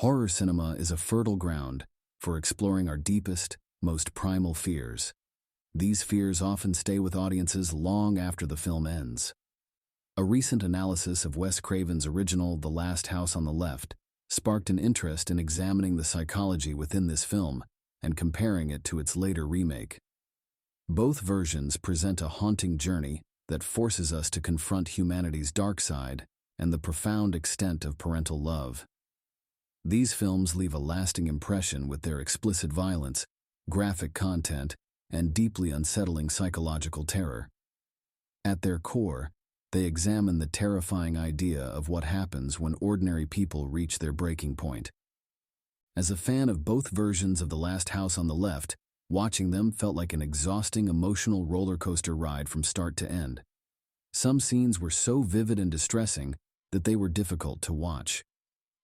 Horror cinema is a fertile ground for exploring our deepest, most primal fears. These fears often stay with audiences long after the film ends. A recent analysis of Wes Craven's original The Last House on the Left sparked an interest in examining the psychology within this film and comparing it to its later remake. Both versions present a haunting journey that forces us to confront humanity's dark side and the profound extent of parental love. These films leave a lasting impression with their explicit violence, graphic content, and deeply unsettling psychological terror. At their core, they examine the terrifying idea of what happens when ordinary people reach their breaking point. As a fan of both versions of The Last House on the Left, watching them felt like an exhausting emotional roller coaster ride from start to end. Some scenes were so vivid and distressing that they were difficult to watch.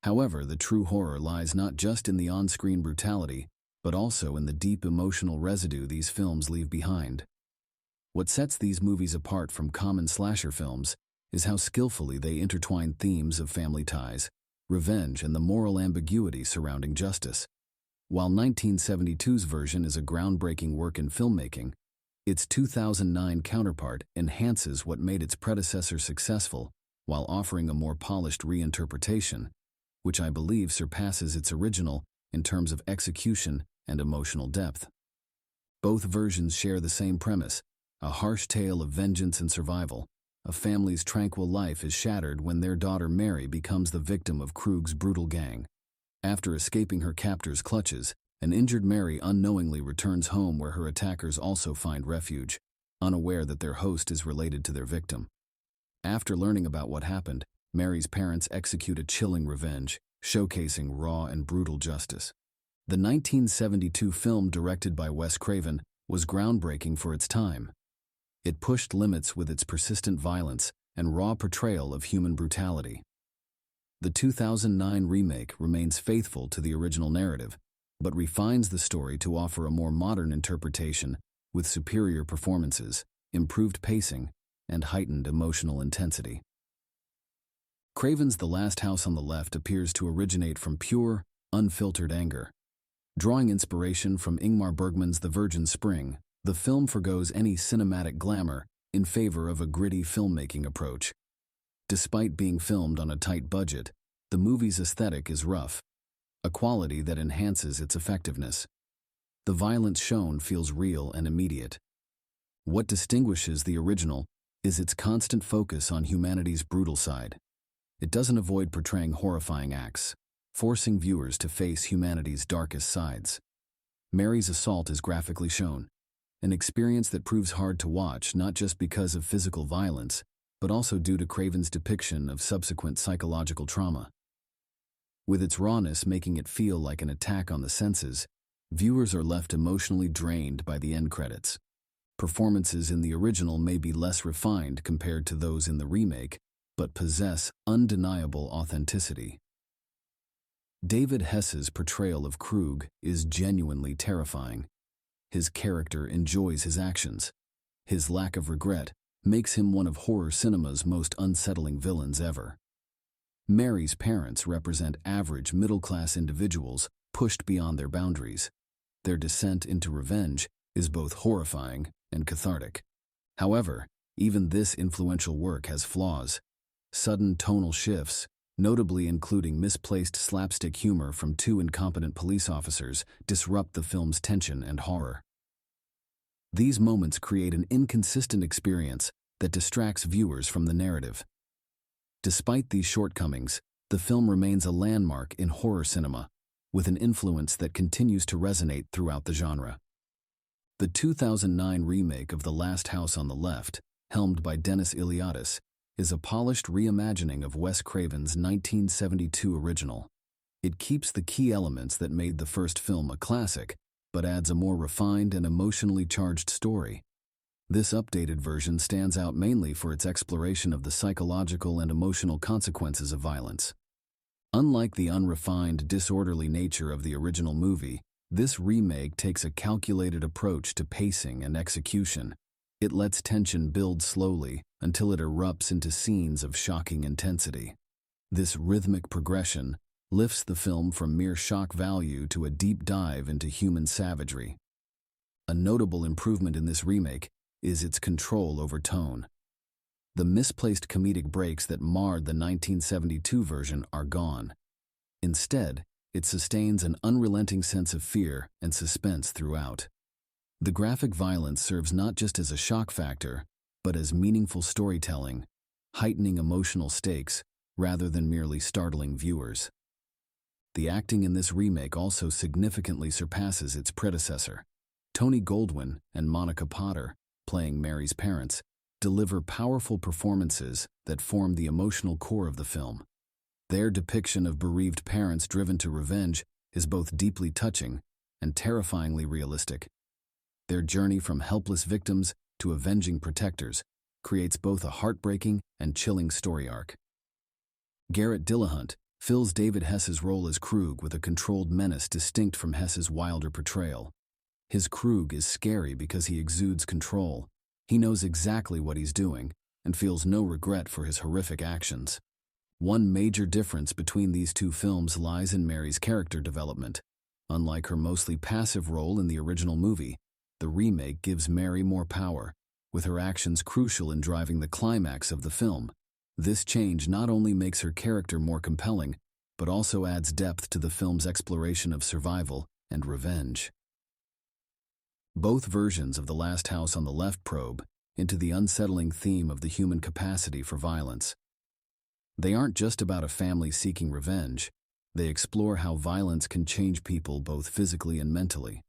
However, the true horror lies not just in the on-screen brutality, but also in the deep emotional residue these films leave behind. What sets these movies apart from common slasher films is how skillfully they intertwine themes of family ties, revenge, and the moral ambiguity surrounding justice. While 1972's version is a groundbreaking work in filmmaking, its 2009 counterpart enhances what made its predecessor successful while offering a more polished reinterpretation, which I believe surpasses its original in terms of execution and emotional depth. Both versions share the same premise, a harsh tale of vengeance and survival. A family's tranquil life is shattered when their daughter Mary becomes the victim of Krug's brutal gang. After escaping her captor's clutches, an injured Mary unknowingly returns home where her attackers also find refuge, unaware that their host is related to their victim. After learning about what happened, Mary's parents execute a chilling revenge, showcasing raw and brutal justice. The 1972 film, directed by Wes Craven, was groundbreaking for its time. It pushed limits with its persistent violence and raw portrayal of human brutality. The 2009 remake remains faithful to the original narrative, but refines the story to offer a more modern interpretation with superior performances, improved pacing, and heightened emotional intensity. Craven's The Last House on the Left appears to originate from pure, unfiltered anger. Drawing inspiration from Ingmar Bergman's The Virgin Spring, the film forgoes any cinematic glamour in favor of a gritty filmmaking approach. Despite being filmed on a tight budget, the movie's aesthetic is rough, a quality that enhances its effectiveness. The violence shown feels real and immediate. What distinguishes the original is its constant focus on humanity's brutal side. It doesn't avoid portraying horrifying acts, forcing viewers to face humanity's darkest sides. Mary's assault is graphically shown, an experience that proves hard to watch not just because of physical violence, but also due to Craven's depiction of subsequent psychological trauma. With its rawness making it feel like an attack on the senses, viewers are left emotionally drained by the end credits. Performances in the original may be less refined compared to those in the remake, but possess undeniable authenticity. David Hesse's portrayal of Krug is genuinely terrifying. His character enjoys his actions. His lack of regret makes him one of horror cinema's most unsettling villains ever. Mary's parents represent average middle-class individuals pushed beyond their boundaries. Their descent into revenge is both horrifying and cathartic. However, even this influential work has flaws. Sudden tonal shifts, notably including misplaced slapstick humor from two incompetent police officers, disrupt the film's tension and horror. These moments create an inconsistent experience that distracts viewers from the narrative. Despite these shortcomings, the film remains a landmark in horror cinema, with an influence that continues to resonate throughout the genre. The 2009 remake of The Last House on the Left, helmed by Dennis Iliadis, is a polished reimagining of Wes Craven's 1972 original. It keeps the key elements that made the first film a classic, but adds a more refined and emotionally charged story. This updated version stands out mainly for its exploration of the psychological and emotional consequences of violence. Unlike the unrefined, disorderly nature of the original movie, this remake takes a calculated approach to pacing and execution. It lets tension build slowly until it erupts into scenes of shocking intensity. This rhythmic progression lifts the film from mere shock value to a deep dive into human savagery. A notable improvement in this remake is its control over tone. The misplaced comedic breaks that marred the 1972 version are gone. Instead, it sustains an unrelenting sense of fear and suspense throughout. The graphic violence serves not just as a shock factor, but as meaningful storytelling, heightening emotional stakes rather than merely startling viewers. The acting in this remake also significantly surpasses its predecessor. Tony Goldwyn and Monica Potter, playing Mary's parents, deliver powerful performances that form the emotional core of the film. Their depiction of bereaved parents driven to revenge is both deeply touching and terrifyingly realistic. Their journey from helpless victims to avenging protectors creates both a heartbreaking and chilling story arc. Garrett Dillahunt fills David Hess's role as Krug with a controlled menace distinct from Hess's wilder portrayal. His Krug is scary because he exudes control. He knows exactly what he's doing and feels no regret for his horrific actions. One major difference between these two films lies in Mary's character development. Unlike her mostly passive role in the original movie, the remake gives Mary more power, with her actions crucial in driving the climax of the film. This change not only makes her character more compelling, but also adds depth to the film's exploration of survival and revenge. Both versions of The Last House on the Left probe into the unsettling theme of the human capacity for violence. They aren't just about a family seeking revenge. They explore how violence can change people both physically and mentally.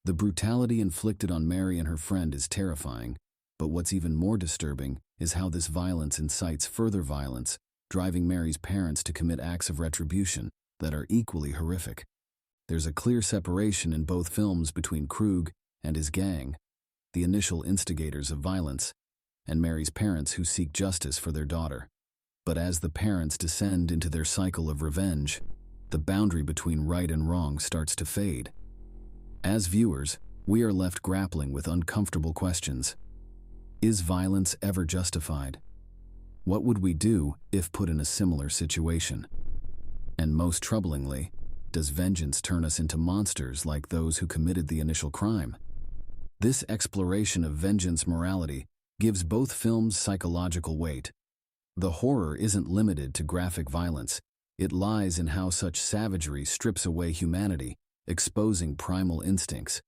The brutality inflicted on Mary and her friend is terrifying, but what's even more disturbing is how this violence incites further violence, driving Mary's parents to commit acts of retribution that are equally horrific. There's a clear separation in both films between Krug and his gang, the initial instigators of violence, and Mary's parents who seek justice for their daughter. But as the parents descend into their cycle of revenge, the boundary between right and wrong starts to fade. As viewers, we are left grappling with uncomfortable questions. Is violence ever justified? What would we do if put in a similar situation? And most troublingly, does vengeance turn us into monsters like those who committed the initial crime? This exploration of vengeance morality gives both films psychological weight. The horror isn't limited to graphic violence. It lies in how such savagery strips away humanity, exposing primal instincts.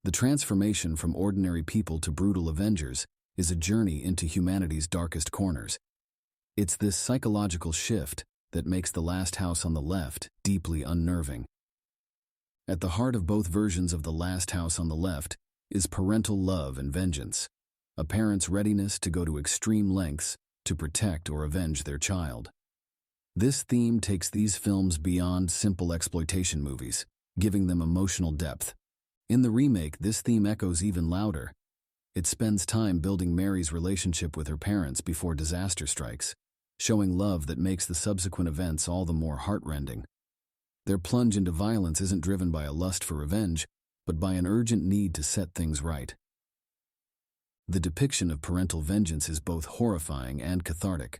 The transformation from ordinary people to brutal avengers is a journey into humanity's darkest corners. It's this psychological shift that makes The Last House on the Left deeply unnerving. At the heart of both versions of The Last House on the Left is parental love and vengeance, a parent's readiness to go to extreme lengths to protect or avenge their child. This theme takes these films beyond simple exploitation movies, giving them emotional depth. In the remake, this theme echoes even louder. It spends time building Mary's relationship with her parents before disaster strikes, showing love that makes the subsequent events all the more heartrending. Their plunge into violence isn't driven by a lust for revenge, but by an urgent need to set things right. The depiction of parental vengeance is both horrifying and cathartic.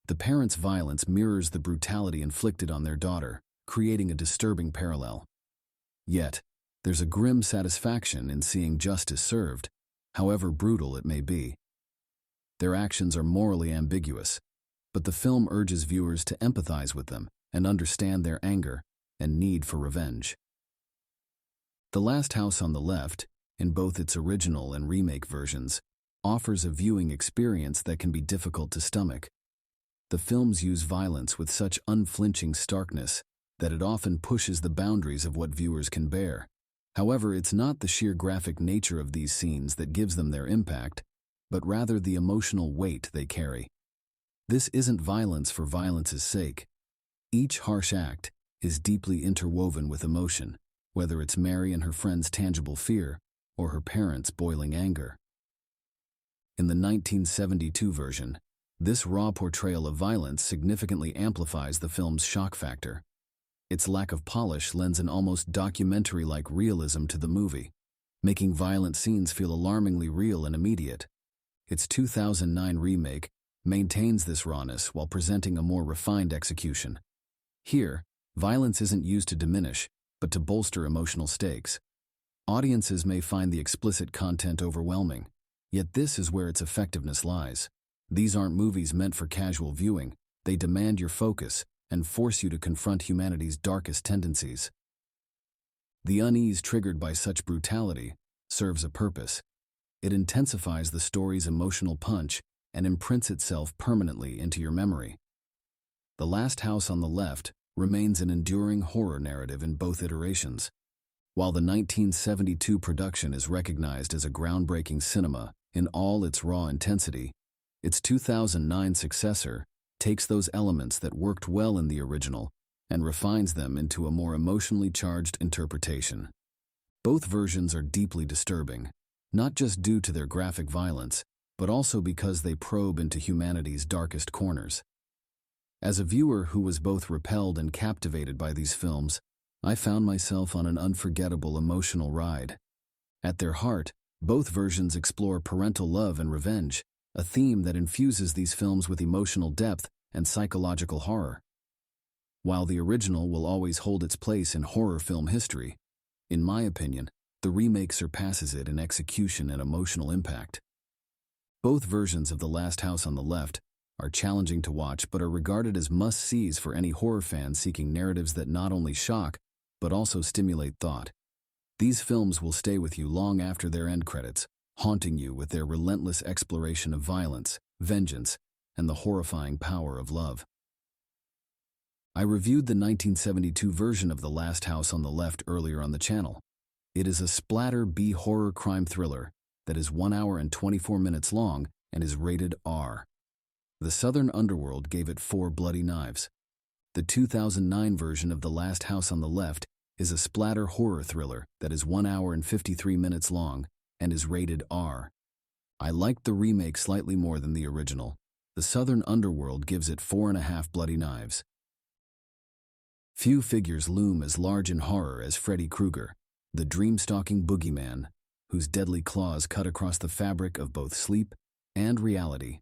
The parents' violence mirrors the brutality inflicted on their daughter, creating a disturbing parallel. Yet, there's a grim satisfaction in seeing justice served, however brutal it may be. Their actions are morally ambiguous, but the film urges viewers to empathize with them and understand their anger and need for revenge. The Last House on the Left, in both its original and remake versions, offers a viewing experience that can be difficult to stomach. The films use violence with such unflinching starkness that it often pushes the boundaries of what viewers can bear. However, it's not the sheer graphic nature of these scenes that gives them their impact, but rather the emotional weight they carry. This isn't violence for violence's sake. Each harsh act is deeply interwoven with emotion, whether it's Mary and her friend's tangible fear or her parents' boiling anger. In the 1972 version, this raw portrayal of violence significantly amplifies the film's shock factor. Its lack of polish lends an almost documentary-like realism to the movie, making violent scenes feel alarmingly real and immediate. Its 2009 remake maintains this rawness while presenting a more refined execution. Here, Violence isn't used to diminish, but to bolster emotional stakes. Audiences may find the explicit content overwhelming, yet this is where its effectiveness lies. These aren't movies meant for casual viewing. They demand your focus and force you to confront humanity's darkest tendencies. The unease triggered by such brutality serves a purpose. It intensifies the story's emotional punch and imprints itself permanently into your memory. The Last House on the Left remains an enduring horror narrative in both iterations. While the 1972 production is recognized as a groundbreaking cinema in all its raw intensity, its 2009 successor takes those elements that worked well in the original and refines them into a more emotionally charged interpretation. Both versions are deeply disturbing, not just due to their graphic violence, but also because they probe into humanity's darkest corners. As a viewer who was both repelled and captivated by these films, I found myself on an unforgettable emotional ride. At their heart, both versions explore parental love and revenge, a theme that infuses these films with emotional depth and psychological horror. While the original will always hold its place in horror film history, in my opinion, the remake surpasses it in execution and emotional impact. Both versions of The Last House on the Left are challenging to watch but are regarded as must-sees for any horror fan seeking narratives that not only shock, but also stimulate thought. These films will stay with you long after their end credits, haunting you with their relentless exploration of violence, vengeance, and the horrifying power of love. I reviewed the 1972 version of The Last House on the Left earlier on the channel. It is a splatter B-horror crime thriller that is 1 hour and 24 minutes long and is rated R. The Southern Underworld gave it 4 bloody knives. The 2009 version of The Last House on the Left is a splatter horror thriller that is 1 hour and 53 minutes long and is rated R. I liked the remake slightly more than the original. The Southern Underworld gives it 4.5 bloody knives. Few figures loom as large in horror as Freddy Krueger, the dream-stalking boogeyman, whose deadly claws cut across the fabric of both sleep and reality.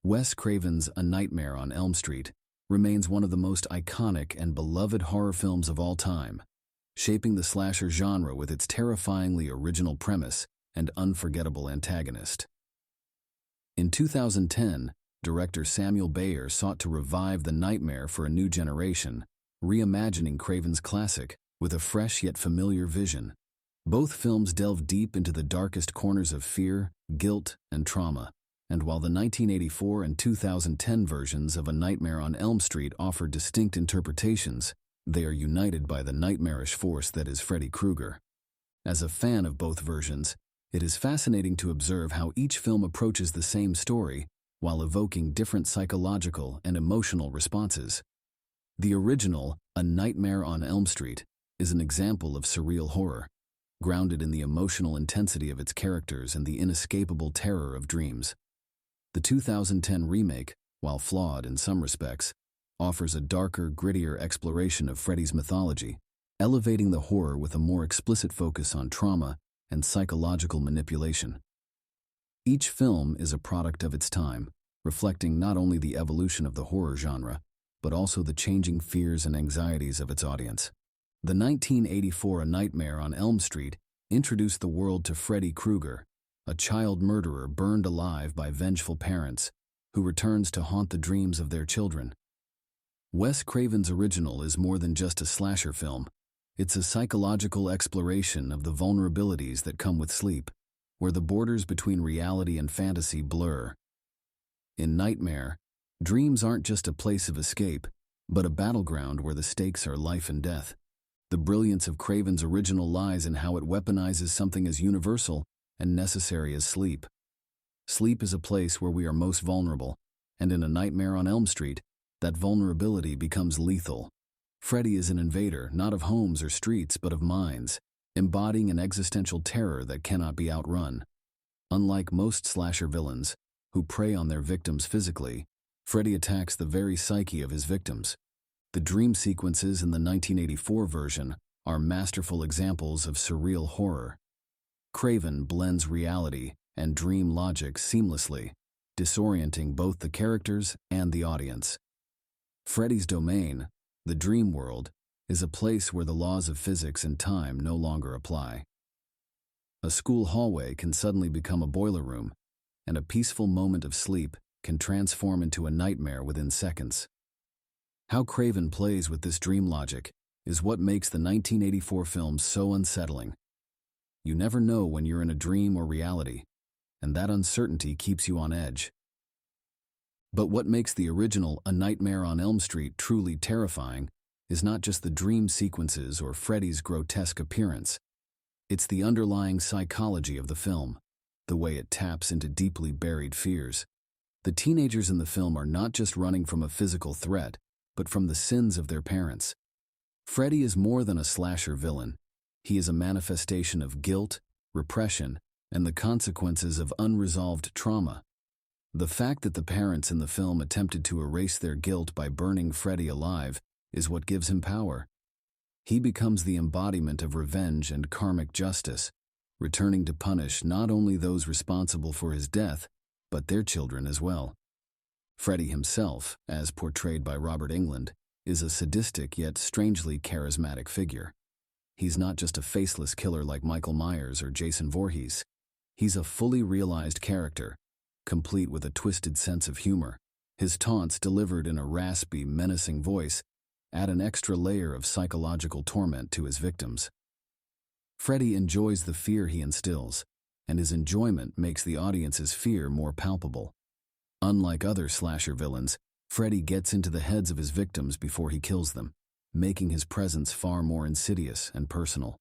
Wes Craven's A Nightmare on Elm Street remains one of the most iconic and beloved horror films of all time, shaping the slasher genre with its terrifyingly original premise and unforgettable antagonist. In 2010, director Samuel Bayer sought to revive the nightmare for a new generation, reimagining Craven's classic with a fresh yet familiar vision. Both films delve deep into the darkest corners of fear, guilt, and trauma, and while the 1984 and 2010 versions of A Nightmare on Elm Street offer distinct interpretations, they are united by the nightmarish force that is Freddy Krueger. As a fan of both versions, it is fascinating to observe how each film approaches the same story while evoking different psychological and emotional responses. The original, A Nightmare on Elm Street, is an example of surreal horror, grounded in the emotional intensity of its characters and the inescapable terror of dreams. The 2010 remake, while flawed in some respects, offers a darker, grittier exploration of Freddy's mythology, elevating the horror with a more explicit focus on trauma and psychological manipulation. Each film is a product of its time, reflecting not only the evolution of the horror genre, but also the changing fears and anxieties of its audience. The 1984 A Nightmare on Elm Street introduced the world to Freddy Krueger, a child murderer burned alive by vengeful parents, who returns to haunt the dreams of their children. Wes Craven's original is more than just a slasher film. It's a psychological exploration of the vulnerabilities that come with sleep, where the borders between reality and fantasy blur. In Nightmare, dreams aren't just a place of escape, but a battleground where the stakes are life and death. The brilliance of Craven's original lies in how it weaponizes something as universal and necessary as sleep. Sleep is a place where we are most vulnerable, and in A Nightmare on Elm Street, that vulnerability becomes lethal. Freddy is an invader, not of homes or streets, but of minds, embodying an existential terror that cannot be outrun. Unlike most slasher villains, who prey on their victims physically, Freddy attacks the very psyche of his victims. The dream sequences in the 1984 version are masterful examples of surreal horror. Craven blends reality and dream logic seamlessly, disorienting both the characters and the audience. Freddy's domain, The dream world is a place where the laws of physics and time no longer apply. A school hallway can suddenly become a boiler room, and a peaceful moment of sleep can transform into a nightmare within seconds. How Craven plays with this dream logic is what makes the 1984 film so unsettling. You never know when you're in a dream or reality, and that uncertainty keeps you on edge. But what makes the original A Nightmare on Elm Street truly terrifying is not just the dream sequences or Freddy's grotesque appearance. It's the underlying psychology of the film, the way it taps into deeply buried fears. The teenagers in the film are not just running from a physical threat, but from the sins of their parents. Freddy is more than a slasher villain. He is a manifestation of guilt, repression, and the consequences of unresolved trauma. The fact that the parents in the film attempted to erase their guilt by burning Freddy alive is what gives him power. He becomes the embodiment of revenge and karmic justice, returning to punish not only those responsible for his death, but their children as well. Freddy himself, as portrayed by Robert Englund, is a sadistic yet strangely charismatic figure. He's not just a faceless killer like Michael Myers or Jason Voorhees. He's a fully realized character, complete with a twisted sense of humor. His taunts, delivered in a raspy, menacing voice, add an extra layer of psychological torment to his victims. Freddy enjoys the fear he instills, and his enjoyment makes the audience's fear more palpable. Unlike other slasher villains, Freddy gets into the heads of his victims before he kills them, making his presence far more insidious and personal.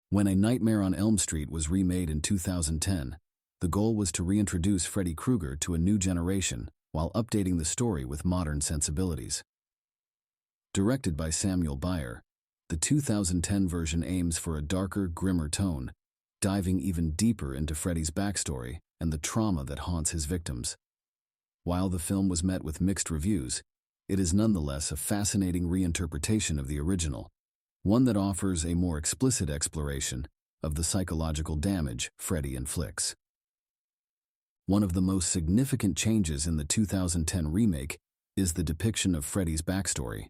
When A Nightmare on Elm Street was remade in 2010, the goal was to reintroduce Freddy Krueger to a new generation while updating the story with modern sensibilities. Directed by Samuel Bayer, the 2010 version aims for a darker, grimmer tone, diving even deeper into Freddy's backstory and the trauma that haunts his victims. While the film was met with mixed reviews, it is nonetheless a fascinating reinterpretation of the original, one that offers a more explicit exploration of the psychological damage Freddy inflicts. One of the most significant changes in the 2010 remake is the depiction of Freddy's backstory.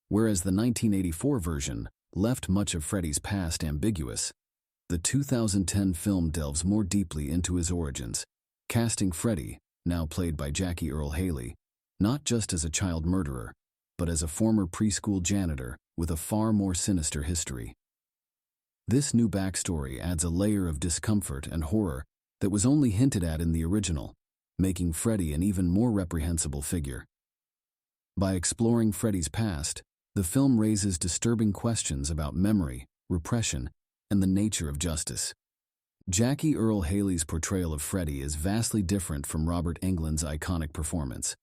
Whereas the 1984 version left much of Freddy's past ambiguous, the 2010 film delves more deeply into his origins, casting Freddy, now played by Jackie Earle Haley, not just as a child murderer, but as a former preschool janitor with a far more sinister history. This new backstory adds a layer of discomfort and horror that was only hinted at in the original, making Freddy an even more reprehensible figure. By exploring Freddy's past, the film raises disturbing questions about memory, repression, and the nature of justice. Jackie Earle Haley's portrayal of Freddy is vastly different from Robert Englund's iconic performance.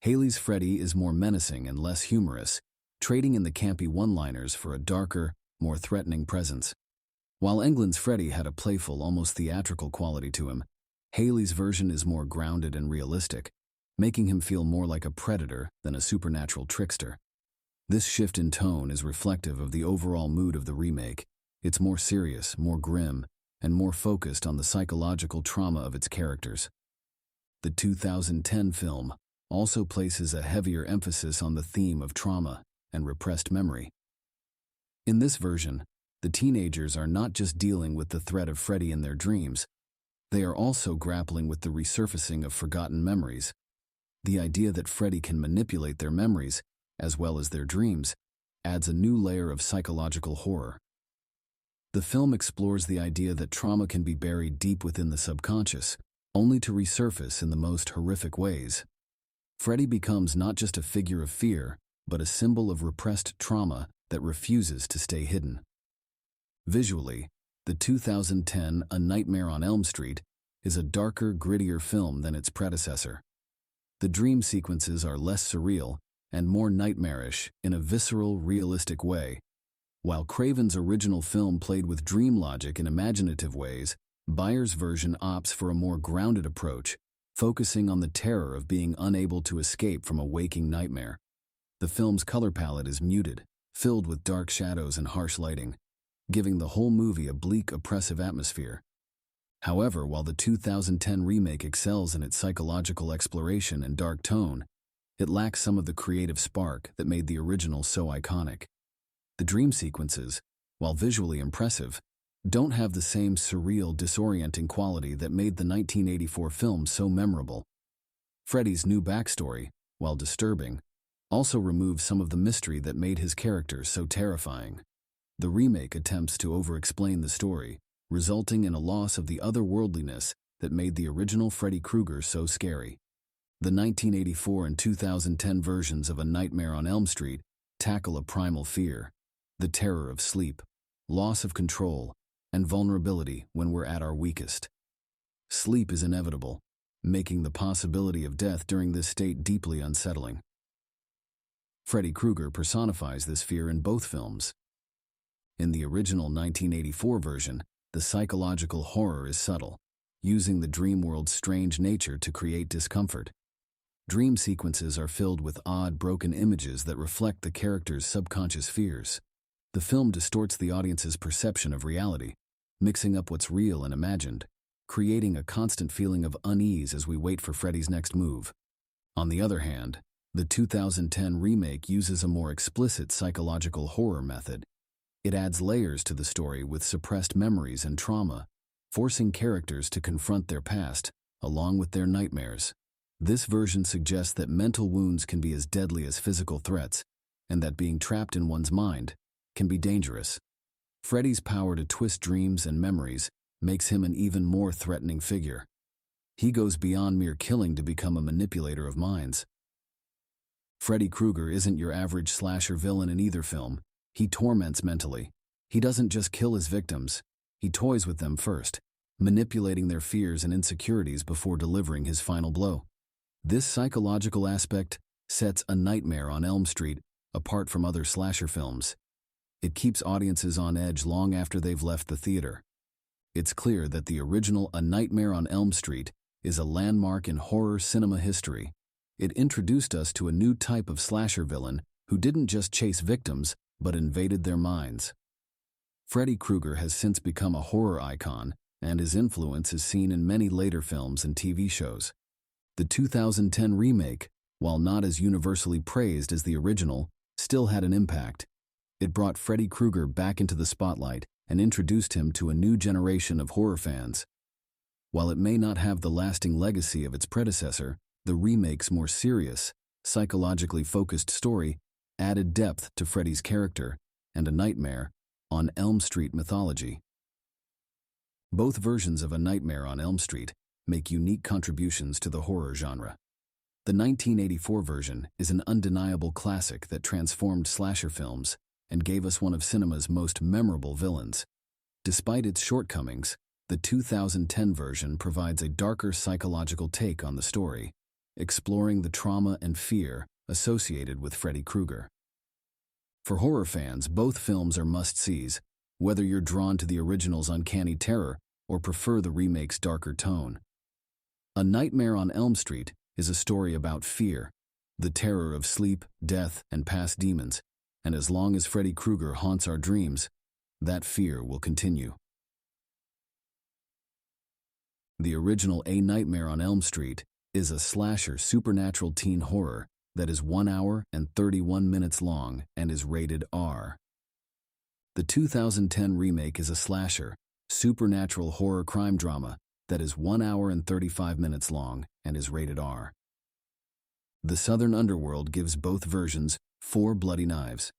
Haley's Freddy is more menacing and less humorous, trading in the campy one-liners for a darker, more threatening presence. While Englund's Freddy had a playful, almost theatrical quality to him, Haley's version is more grounded and realistic, making him feel more like a predator than a supernatural trickster. This shift in tone is reflective of the overall mood of the remake. It's more serious, more grim, and more focused on the psychological trauma of its characters. The 2010 film also places a heavier emphasis on the theme of trauma and repressed memory. In this version, the teenagers are not just dealing with the threat of Freddy in their dreams, they are also grappling with the resurfacing of forgotten memories. The idea that Freddy can manipulate their memories, as well as their dreams, adds a new layer of psychological horror. The film explores the idea that trauma can be buried deep within the subconscious, only to resurface in the most horrific ways. Freddy becomes not just a figure of fear, but a symbol of repressed trauma that refuses to stay hidden. Visually, the 2010 A Nightmare on Elm Street is a darker, grittier film than its predecessor. The dream sequences are less surreal and more nightmarish in a visceral, realistic way. While Craven's original film played with dream logic in imaginative ways, Bayer's version opts for a more grounded approach, focusing on the terror of being unable to escape from a waking nightmare. The film's color palette is muted, filled with dark shadows and harsh lighting, giving the whole movie a bleak, oppressive atmosphere. However, while the 2010 remake excels in its psychological exploration and dark tone, It lacks some of the creative spark that made the original so iconic. The dream sequences, while visually impressive, don't have the same surreal, disorienting quality that made the 1984 film so memorable. Freddy's new backstory, while disturbing, also removes some of the mystery that made his character so terrifying. The remake attempts to over-explain the story, resulting in a loss of the otherworldliness that made the original Freddy Krueger so scary. The 1984 and 2010 versions of A Nightmare on Elm Street tackle a primal fear, the terror of sleep, loss of control, and vulnerability when we're at our weakest. Sleep is inevitable, making the possibility of death during this state deeply unsettling. Freddy Krueger personifies this fear in both films. In the original 1984 version, the psychological horror is subtle, using the dream world's strange nature to create discomfort. Dream sequences are filled with odd, broken images that reflect the character's subconscious fears. The film distorts the audience's perception of reality, mixing up what's real and imagined, creating a constant feeling of unease as we wait for Freddy's next move. On the other hand, the 2010 remake uses a more explicit psychological horror method. It adds layers to the story with suppressed memories and trauma, forcing characters to confront their past, along with their nightmares. This version suggests that mental wounds can be as deadly as physical threats, and that being trapped in one's mind can be dangerous. Freddy's power to twist dreams and memories makes him an even more threatening figure. He goes beyond mere killing to become a manipulator of minds. Freddy Krueger isn't your average slasher villain in either film. He torments mentally. He doesn't just kill his victims, he toys with them first, manipulating their fears and insecurities before delivering his final blow. This psychological aspect sets A Nightmare on Elm Street apart from other slasher films. It keeps audiences on edge long after they've left the theater. It's clear that the original A Nightmare on Elm Street is a landmark in horror cinema history. It introduced us to a new type of slasher villain who didn't just chase victims, but invaded their minds. Freddy Krueger has since become a horror icon, and his influence is seen in many later films and TV shows. The 2010 remake, while not as universally praised as the original, still had an impact. It brought Freddy Krueger back into the spotlight and introduced him to a new generation of horror fans. While it may not have the lasting legacy of its predecessor, the remake's more serious, psychologically focused story added depth to Freddy's character and A Nightmare on Elm Street mythology. Both versions of A Nightmare on Elm Street make unique contributions to the horror genre. The 1984 version is an undeniable classic that transformed slasher films and gave us one of cinema's most memorable villains. Despite its shortcomings, the 2010 version provides a darker psychological take on the story, exploring the trauma and fear associated with Freddy Krueger. For horror fans, both films are must-sees, whether you're drawn to the original's uncanny terror or prefer the remake's darker tone. A Nightmare on Elm Street is a story about fear, the terror of sleep, death, and past demons, and as long as Freddy Krueger haunts our dreams, that fear will continue. The original A Nightmare on Elm Street is a slasher supernatural teen horror that is 1 hour and 31 minutes long and is rated R. The 2010 remake is a slasher, supernatural horror crime drama that is 1 hour and 35 minutes long and is rated R. The Southern Underworld gives both versions 4 bloody knives.